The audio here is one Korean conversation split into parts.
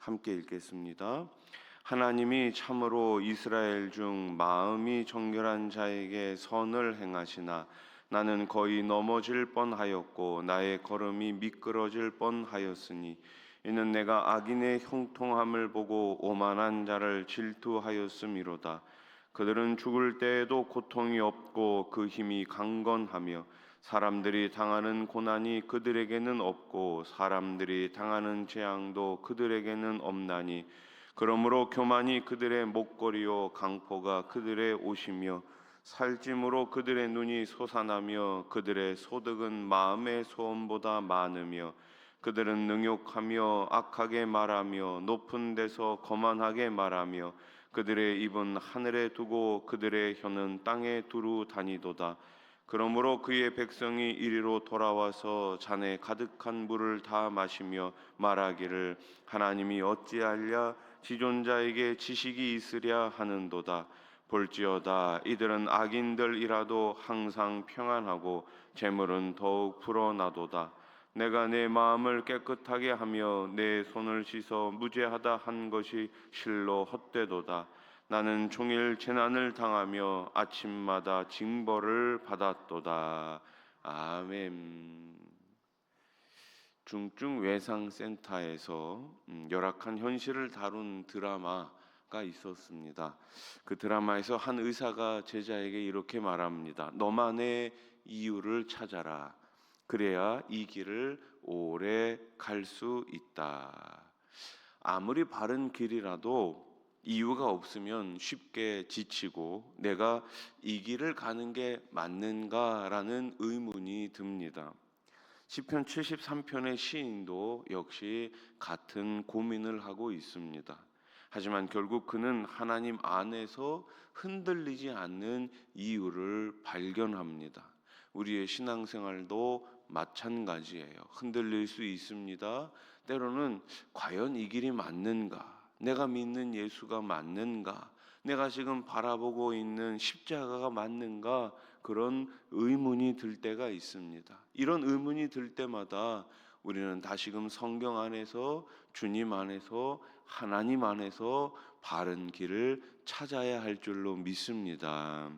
함께 읽겠습니다. 하나님이 참으로 이스라엘 중 마음이 정결한 자에게 선을 행하시나 나는 거의 넘어질 뻔하였고 나의 걸음이 미끄러질 뻔하였으니 이는 내가 악인의 형통함을 보고 오만한 자를 질투하였음이로다. 그들은 죽을 때에도 고통이 없고 그 힘이 강건하며 사람들이 당하는 고난이 그들에게는 없고 사람들이 당하는 재앙도 그들에게는 없나니 그러므로 교만이 그들의 목걸이요 강포가 그들의 옷이며 살찜으로 그들의 눈이 솟아나며 그들의 소득은 마음의 소원보다 많으며 그들은 능욕하며 악하게 말하며 높은 데서 거만하게 말하며 그들의 입은 하늘에 두고 그들의 혀는 땅에 두루 다니도다. 그러므로 그의 백성이 이리로 돌아와서 잔에 가득한 물을 다 마시며 말하기를 하나님이 어찌하랴 지존자에게 지식이 있으랴 하는도다. 볼지어다 이들은 악인들이라도 항상 평안하고 재물은 더욱 불어나도다. 내가 내 마음을 깨끗하게 하며 내 손을 씻어 무죄하다 한 것이 실로 헛되도다. 나는 종일 재난을 당하며 아침마다 징벌을 받았도다. 아멘. 중증외상센터에서 열악한 현실을 다룬 드라마가 있었습니다. 그 드라마에서 한 의사가 제자에게 이렇게 말합니다. 너만의 이유를 찾아라. 그래야 이 길을 오래 갈 수 있다. 아무리 바른 길이라도 이유가 없으면 쉽게 지치고 내가 이 길을 가는 게 맞는가라는 의문이 듭니다. 시편 73편의 시인도 역시 같은 고민을 하고 있습니다. 하지만 결국 그는 하나님 안에서 흔들리지 않는 이유를 발견합니다. 우리의 신앙생활도 마찬가지예요. 흔들릴 수 있습니다. 때로는 과연 이 길이 맞는가? 내가 믿는 예수가 맞는가? 내가 지금 바라보고 있는 십자가가 맞는가? 그런 의문이 들 때가 있습니다. 이런 의문이 들 때마다 우리는 다시금 성경 안에서 주님 안에서 하나님 안에서 바른 길을 찾아야 할 줄로 믿습니다.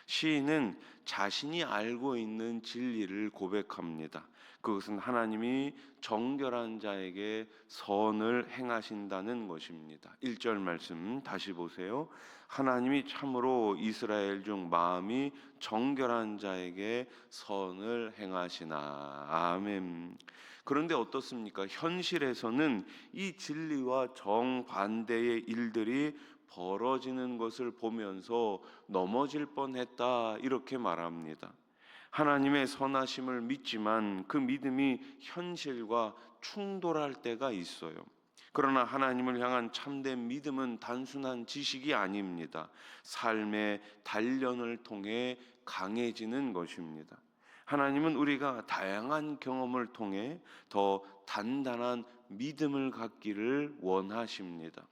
시인은 자신이 알고 있는 진리를 고백합니다. 그것은 하나님이 정결한 자에게 선을 행하신다는 것입니다. 1절 말씀 다시 보세요. 하나님이 참으로 이스라엘 중 마음이 정결한 자에게 선을 행하시나. 아멘. 그런데 어떻습니까? 현실에서는 이 진리와 정반대의 일들이 벌어지는 것을 보면서 넘어질 뻔했다 이렇게 말합니다. 하나님의 선하심을 믿지만 그 믿음이 현실과 충돌할 때가 있어요. 그러나 하나님을 향한 참된 믿음은 단순한 지식이 아닙니다. 삶의 단련을 통해 강해지는 것입니다. 하나님은 우리가 다양한 경험을 통해 더 단단한 믿음을 갖기를 원하십니다.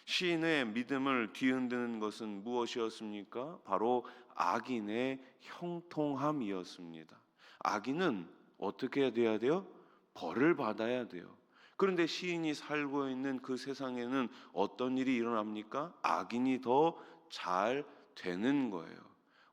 시인의 믿음을 뒤흔드는 것은 무엇이었습니까? 바로 악인의 형통함이었습니다. 악인은 어떻게 돼야 돼요? 벌을 받아야 돼요. 그런데 시인이 살고 있는 그 세상에는 어떤 일이 일어납니까? 악인이 더 잘 되는 거예요.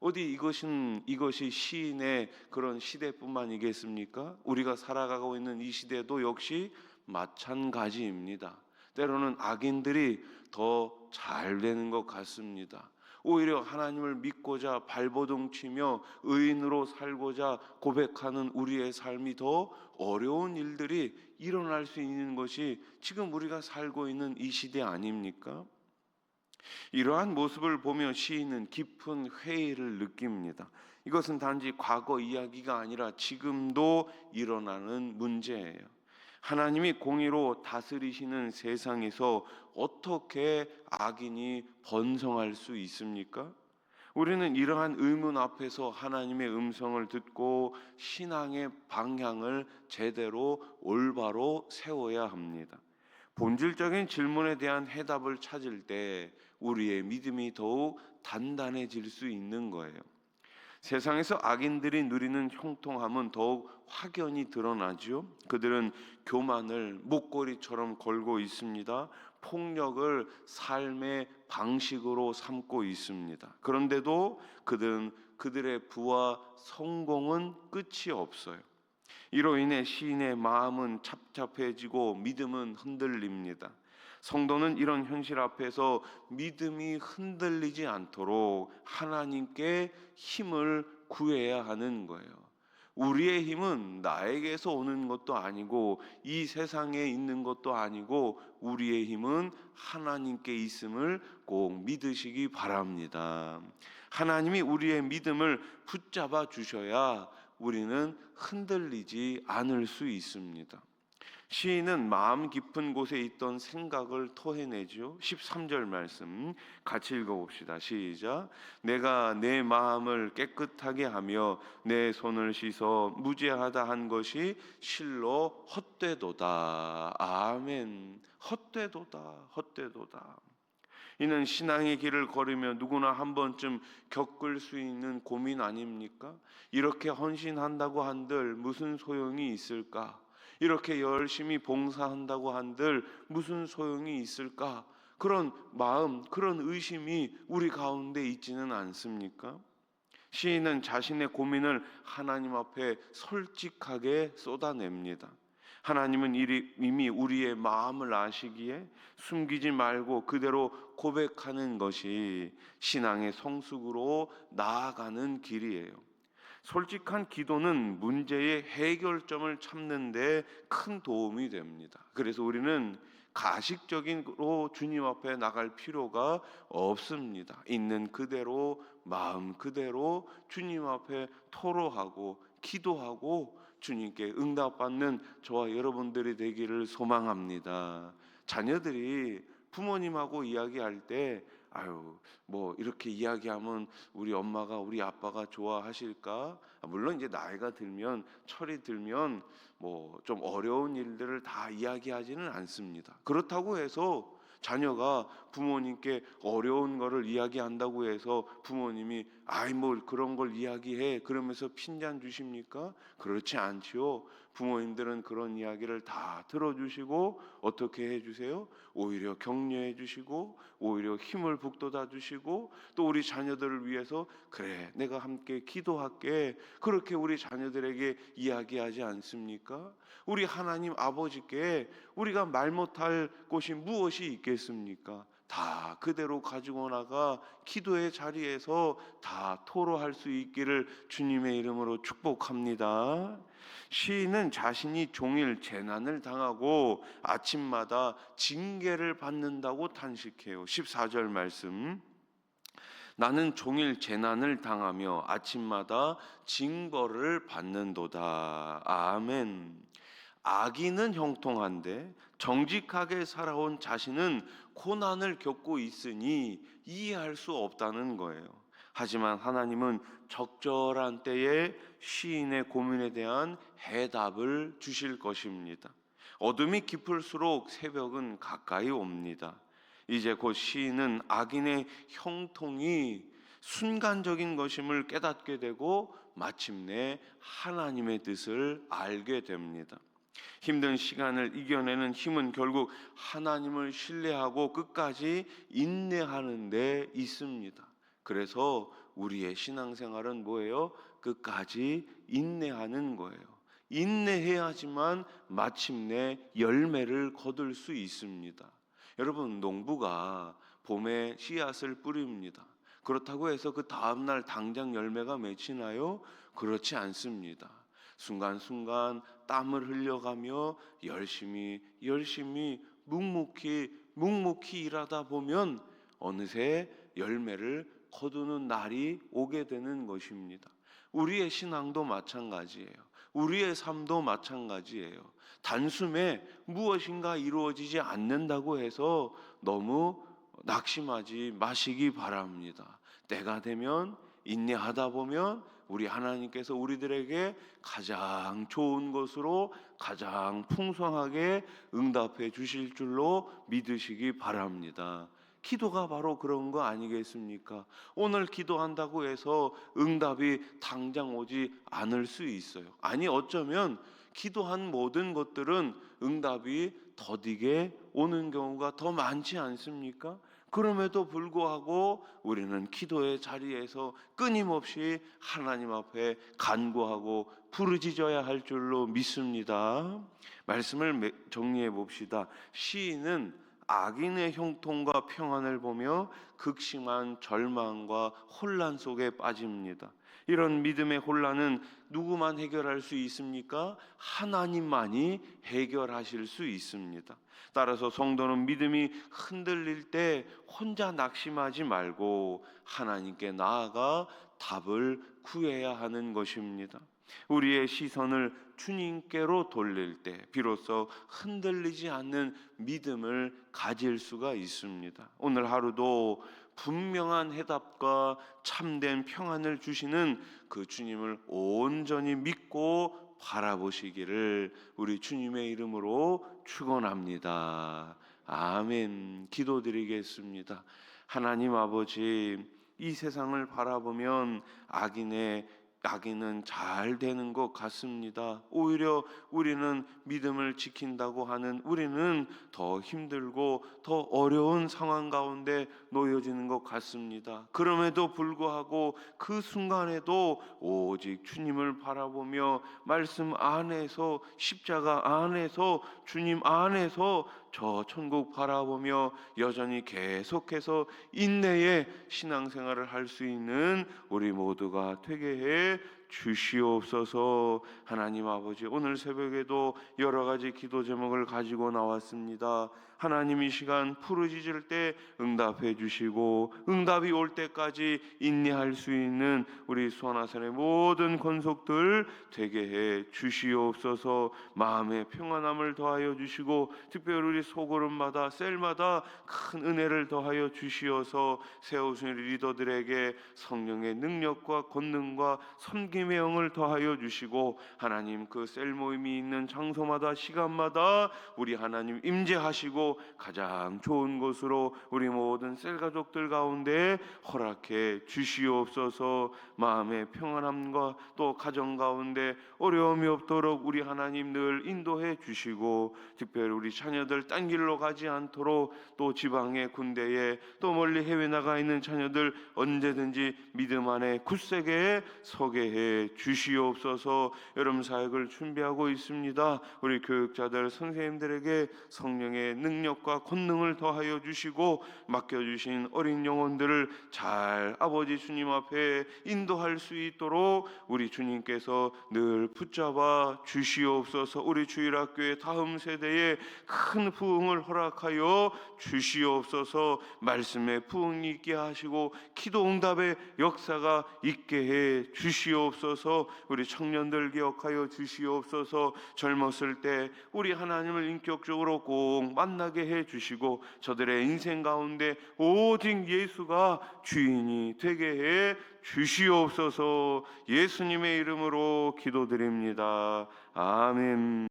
어디 이것이 시인의 그런 시대뿐만이겠습니까? 우리가 살아가고 있는 이 시대도 역시 마찬가지입니다. 때로는 악인들이 더 잘 되는 것 같습니다. 오히려 하나님을 믿고자 발버둥치며 의인으로 살고자 고백하는 우리의 삶이 더 어려운 일들이 일어날 수 있는 것이 지금 우리가 살고 있는 이 시대 아닙니까? 이러한 모습을 보며 시인은 깊은 회의를 느낍니다. 이것은 단지 과거 이야기가 아니라 지금도 일어나는 문제예요. 하나님이 공의로 다스리시는 세상에서 어떻게 악인이 번성할 수 있습니까? 우리는 이러한 의문 앞에서 하나님의 음성을 듣고 신앙의 방향을 제대로 올바로 세워야 합니다. 본질적인 질문에 대한 해답을 찾을 때 우리의 믿음이 더욱 단단해질 수 있는 거예요. 세상에서 악인들이 누리는 형통함은 더욱 확연히 드러나지요. 그들은 교만을 목걸이처럼 걸고 있습니다. 폭력을 삶의 방식으로 삼고 있습니다. 그런데도 그들의 부와 성공은 끝이 없어요. 이로 인해 시인의 마음은 착잡해지고 믿음은 흔들립니다. 성도는 이런 현실 앞에서 믿음이 흔들리지 않도록 하나님께 힘을 구해야 하는 거예요. 우리의 힘은 나에게서 오는 것도 아니고 이 세상에 있는 것도 아니고 우리의 힘은 하나님께 있음을 꼭 믿으시기 바랍니다. 하나님이 우리의 믿음을 붙잡아 주셔야 우리는 흔들리지 않을 수 있습니다. 시인은 마음 깊은 곳에 있던 생각을 토해내죠. 13절 말씀 같이 읽어봅시다. 시작. 내가 내 마음을 깨끗하게 하며 내 손을 씻어 무죄하다 한 것이 실로 헛되도다. 아멘. 헛되도다. 헛되도다. 이는 신앙의 길을 걸으며 누구나 한 번쯤 겪을 수 있는 고민 아닙니까? 이렇게 헌신한다고 한들 무슨 소용이 있을까? 이렇게 열심히 봉사한다고 한들 무슨 소용이 있을까? 그런 마음, 그런 의심이 우리 가운데 있지는 않습니까? 시인은 자신의 고민을 하나님 앞에 솔직하게 쏟아냅니다. 하나님은 이미 우리의 마음을 아시기에 숨기지 말고 그대로 고백하는 것이 신앙의 성숙으로 나아가는 길이에요. 솔직한 기도는 문제의 해결점을 찾는 데 큰 도움이 됩니다. 그래서 우리는 가식적으로 주님 앞에 나갈 필요가 없습니다. 있는 그대로 마음 그대로 주님 앞에 토로하고 기도하고 주님께 응답받는 저와 여러분들이 되기를 소망합니다. 자녀들이 부모님하고 이야기할 때 뭐 이렇게 이야기하면 우리 엄마가 우리 아빠가 좋아하실까? 물론 이제 나이가 들면 철이 들면 뭐 좀 어려운 일들을 다 이야기하지는 않습니다. 그렇다고 해서 자녀가 부모님께 어려운 거를 이야기한다고 해서 부모님이 뭐 그런 걸 이야기해 그러면서 핀잔 주십니까? 그렇지 않지요. 부모님들은 그런 이야기를 다 들어주시고 어떻게 해주세요? 오히려 격려해 주시고 오히려 힘을 북돋아 주시고 또 우리 자녀들을 위해서 그래 내가 함께 기도할게 그렇게 우리 자녀들에게 이야기하지 않습니까? 우리 하나님 아버지께 우리가 말 못할 것이 무엇이 있겠습니까? 다 그대로 가지고 나가 기도의 자리에서 다 토로할 수 있기를 주님의 이름으로 축복합니다. 시인은 자신이 종일 재난을 당하고 아침마다 징계를 받는다고 탄식해요. 14절 말씀. 나는 종일 재난을 당하며 아침마다 징벌을 받는도다. 아멘. 악인은 형통한데 정직하게 살아온 자신은 고난을 겪고 있으니 이해할 수 없다는 거예요. 하지만 하나님은 적절한 때에 시인의 고민에 대한 해답을 주실 것입니다. 어둠이 깊을수록 새벽은 가까이 옵니다. 이제 곧 시인은 악인의 형통이 순간적인 것임을 깨닫게 되고 마침내 하나님의 뜻을 알게 됩니다. 힘든 시간을 이겨내는 힘은 결국 하나님을 신뢰하고 끝까지 인내하는 데 있습니다. 그래서 우리의 신앙생활은 뭐예요? 끝까지 인내하는 거예요. 인내해야지만 마침내 열매를 거둘 수 있습니다. 여러분, 농부가 봄에 씨앗을 뿌립니다. 그렇다고 해서 그 다음날 당장 열매가 맺히나요? 그렇지 않습니다. 순간순간 땀을 흘려가며 열심히 묵묵히 일하다 보면 어느새 열매를 거두는 날이 오게 되는 것입니다. 우리의 신앙도 마찬가지예요. 우리의 삶도 마찬가지예요. 단숨에 무엇인가 이루어지지 않는다고 해서 너무 낙심하지 마시기 바랍니다. 때가 되면 인내하다 보면 우리 하나님께서 우리들에게 가장 좋은 것으로 가장 풍성하게 응답해 주실 줄로 믿으시기 바랍니다. 기도가 바로 그런 거 아니겠습니까? 오늘 기도한다고 해서 응답이 당장 오지 않을 수 있어요. 아니, 어쩌면 기도한 모든 것들은 응답이 더디게 오는 경우가 더 많지 않습니까? 그럼에도 불구하고 우리는 기도의 자리에서 끊임없이 하나님 앞에 간구하고 부르짖어야 할 줄로 믿습니다. 말씀을 정리해 봅시다. 시인은 악인의 형통과 평안을 보며 극심한 절망과 혼란 속에 빠집니다. 이런 믿음의 혼란은 누구만 해결할 수 있습니까? 하나님만이 해결하실 수 있습니다. 따라서 성도는 믿음이 흔들릴 때 혼자 낙심하지 말고 하나님께 나아가 답을 구해야 하는 것입니다. 우리의 시선을 주님께로 돌릴 때 비로소 흔들리지 않는 믿음을 가질 수가 있습니다. 오늘 하루도 분명한 해답과 참된 평안을 주시는 그 주님을 온전히 믿고 바라보시기를 우리 주님의 이름으로 축원합니다. 아멘. 기도드리겠습니다. 하나님 아버지, 이 세상을 바라보면 악인은 잘 되는 것 같습니다. 오히려 우리는 믿음을 지킨다고 하는 우리는 더 힘들고 더 어려운 상황 가운데 놓여지는 것 같습니다. 그럼에도 불구하고 그 순간에도 오직 주님을 바라보며 말씀 안에서, 십자가 안에서, 주님 안에서 저 천국 바라보며 여전히 계속해서 인내의 신앙생활을 할 수 있는 우리 모두가 되게 해 주시옵소서. 하나님 아버지, 오늘 새벽에도 여러 가지 기도 제목을 가지고 나왔습니다. 하나님, 이 시간 부르짖을 때 응답해 주시고 응답이 올 때까지 인내할 수 있는 우리 수아나선의 모든 권속들 되게 해 주시옵소서. 마음의 평안함을 더하여 주시고 특별히 우리 소그룹마다 셀마다 큰 은혜를 더하여 주시어서 세우신 리더들에게 성령의 능력과 권능과 섬김의 영을 더하여 주시고 하나님, 그 셀 모임이 있는 장소마다 시간마다 우리 하나님 임재하시고 가장 좋은 곳으로 우리 모든 셀 가족들 가운데 허락해 주시옵소서. 마음의 평안함과 또 가정 가운데 어려움이 없도록 우리 하나님 늘 인도해 주시고 특별히 우리 자녀들 딴 길로 가지 않도록 또 지방의 군대에 또 멀리 해외 나가 있는 자녀들 언제든지 믿음 안에 굳세게 서게 해 주시옵소서. 여름 사역을 준비하고 있습니다. 우리 교육자들 선생님들에게 성령의 능력과 권능을 더하여 주시고 맡겨주신 어린 영혼들을 잘 아버지 주님 앞에 인도할 수 있도록 우리 주님께서 늘 붙잡아 주시옵소서. 우리 주일학교의 다음 세대에 큰 부흥을 허락하여 주시옵소서. 말씀에 부흥이 있게 하시고 기도 응답의 역사가 있게 해 주시옵소서. 우리 청년들 기억하여 주시옵소서. 젊었을 때 우리 하나님을 인격적으로 꼭 만나게 해 주시고 저들의 인생 가운데 오직 예수가 주인이 되게 해 주시옵소서. 예수님의 이름으로 기도드립니다. 아멘.